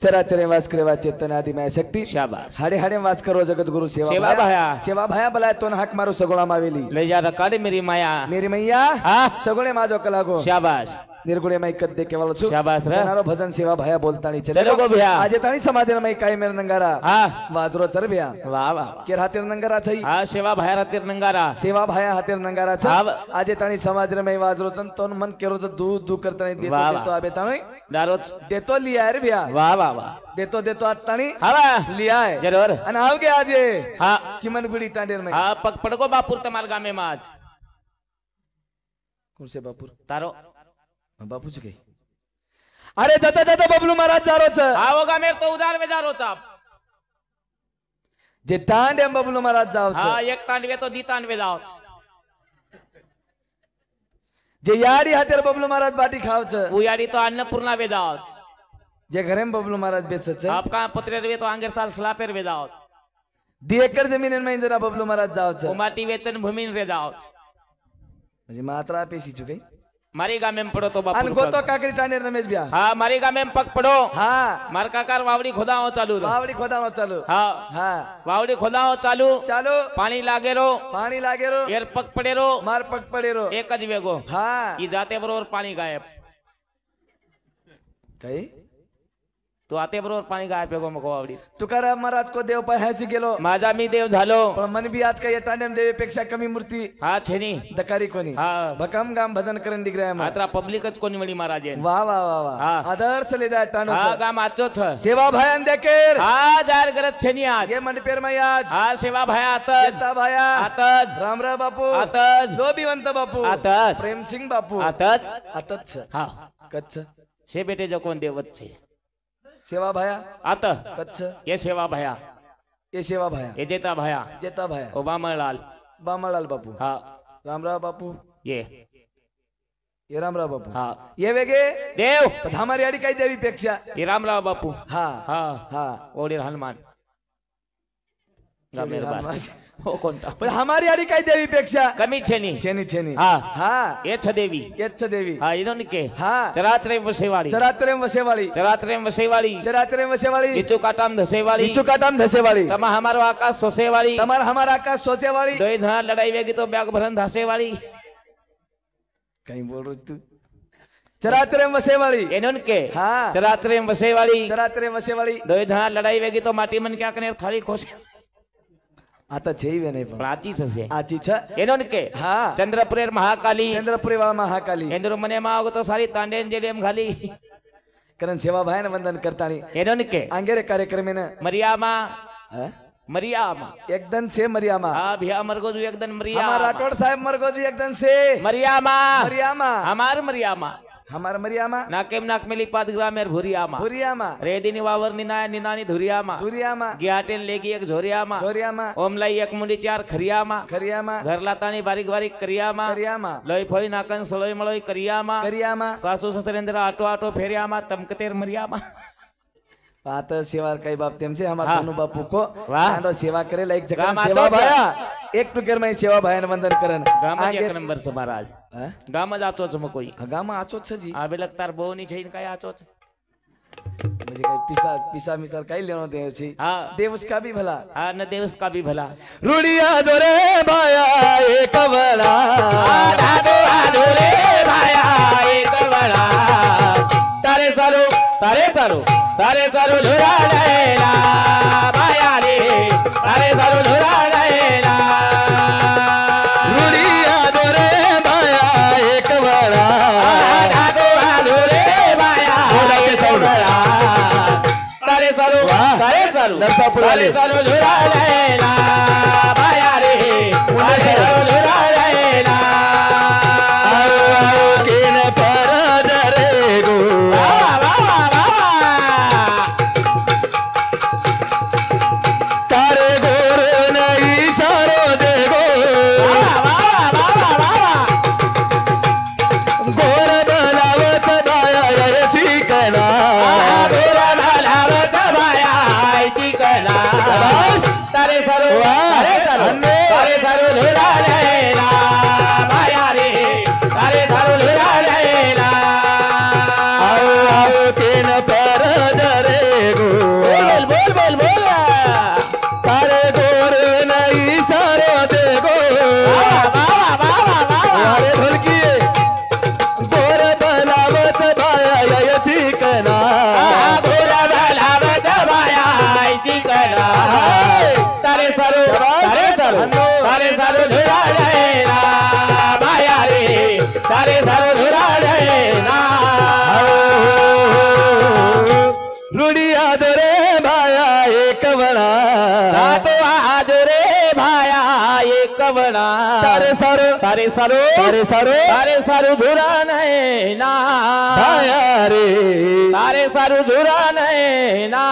चराचरे वास करे वा चेतन आदि माय शक्ति शाबाश हाडे हाडे वास करो जगत गुरु सेवा भाया बलाय तो हाक मारो सगुणा मावेली ले जा रकाले मेरी माया मेरी मैया सगुणे माझो कलागो शाबाश निर्गुणे माई कद दे केवल छु शाबाश रे नारो भजन सेवा भाया बोलतानी चलो गो भैया आज तानी समाधि माई काय मेर नंगारा वाजरो चर भैया वाह वाह के हातेर नंगारा छई सेवा भाया हातेर नंगारा सेवा भाया हातेर नंगारा छ आज तानी समाधि माई वाजरो चन तोन मन केरो दू दू करतानी देतो आबे तानी दारो देतो लिया रे भैया वाह वाह वाह देतो आज तानी लिया है जरूर अन आव के आज चिमन गुड़ी टांडेर में पग पड़को बापुर तमार गामे में आज कौन से बापुर तारो बापू जी कही अरे जाता जाता बबलू महाराज जारो छ होगा मेरे तो उधार में जारो था जे टांडे बबलू महाराज जाओ छ एक टांडवे तो दी टांडवे जाओ जे यारी हातेर बबलू महाराज बाटी खाव छ वो यारी तो अन्नपूर्णा वे जाओ जे घरे में बबलू महाराज बेच छ आपका पत्रेर वे तो आंगेर साल स्लापेर वे जाओ 2 एकर जमीन में जरा बबलू महाराज जाओ छ माटी वेचन भूमि रे जाओ म्हणजे मात्रा पेशी चुके मारी गामे में पड़ो तो बापू अन गोतो काकरी टांडे रमेश भैया हां मारी गामे में पग पड़ो हां मार काकार वावड़ी खोदाओ चालू वावड़ी खोदाओ चालू हां हां वावड़ी खोदाओ चालू पानी लागे रो एर पग पड़े रो मार पग पड़े रो एक ज वेगो हां ई जाते बरोबर पानी गायब कई तो आते बरोबर पाणी गाय पेगो मको आवडी तुकाराम महाराज को देव पायाशी गेलो माझा मी देव झालो पण मन बी आज काही टांडेम देवीपेक्षा कमी मूर्ती हा छेनी दकारी कोणी हा भकम गाम भजन करण दिग्रह मात्रा पब्लिकच कोणी वडी महाराज वाह वाह वाह वाह आदर्श ले जाय टांडो हा गाम आचो छ सेवा भायन देकेर हा जार गरज छेनी आज ये मंडपेर मै आज हा सेवा भाया आतज येता भाया आतज रामराव बापू आतज लोबीवंत बापू आतज प्रेम सिंह बापू आतज हा कच्छ शे बेटे जो कोण देवत छे सेवा भाया आत कच्छ ये सेवा भाया ये जेता भाया ओ बामळलाल बापू हा रामराव बापू ये रामराव बापू हा ये वेगे देव पण हमारी आडी काही देवी पेक्षा ये रामराव बापू हा हा हा ओडीर हनुमान हो कोणता पण हमारी आडी काही देवी पेक्षा कमी छेनी हा हा ये छ देवी हा इनोन के हा चराचरे वसेवाली इचु काटाम धसेवाली तमा हमारो आकाश सोसेवाली हमारा आकाश सोचेवाली दोई जना लड़ाई वेगी तो ब्याग भरन धासेवाली कहीं बोल रही तू चराचरे वसेवाली इनोन के हाँ चराचरे वसेवाली दोई जना लड़ाई वेगी तो माटी मन क्या कने थाली खोसे आता छेई वे नहीं प्राची छे आची छ एनोन के हां चंद्रपुरेर महाकाली वाला महाकाली इंद्र मने मा आगो तो सारी तांडेन जेलेम घाली करण सेवा भायन वंदन करतानी एनोन के आंगेरे कार्यक्रम में मरियामा एकदन से मरियामा हां भैया मरगोजू एकदन मरियामा हमारा राठौड़ साहब मरगोजू एकदन से मरियामा हमार मरियामा नाकेम नाक मिली पाद ग्रामेर भुरियामा रेदिनी वावर निनानी धुरियामा गियाटेन लेगी एक झोरियामा ओमलाई एक मुंडी 4 खरियामा घर लातानी बारीक करियामा लोई फोई नाकन सलोई मलोई करियामा सासू ससरेंद्र आटो फेरियामा तमकतेर मरियामा आता सेवा काही बाप तेमचे हमारा दोनों बापू को आंडो सेवा करे लाइक जगह सेवा भाया एक टुकेर में सेवा भायन वंदन करन गाम एक नंबर से महाराज गाम जाचो छ कोई गाम आचो छ जी आबे लगतार बोनी छैन काय आचो छ म्हणजे काय पिसा मिसाल काय लेनो दे छी देवस का भी भला न देवस का भी भला रुड़िया दोरे भाया एक बड़ा दादो रे भाया एक बड़ा तारे सारो धुरा लेला भाया रे तारे सारो धुरा लेला रुड़िया दोरे भाया एक बड़ा दादो रे भाया एक बड़ा तारे सारो धुरा लेला भाया रे तारे सारो धुरा लेला किन पर दरे गो तारे गोर नहीं सारो देगो गोर बनावत भाया ठिकाना तारे सारो धुरा एक वणा सारे सारो सारे सारो सारे सारो सारे सारू धुरा नाही ना रे सारे सारू धुरा नाही ना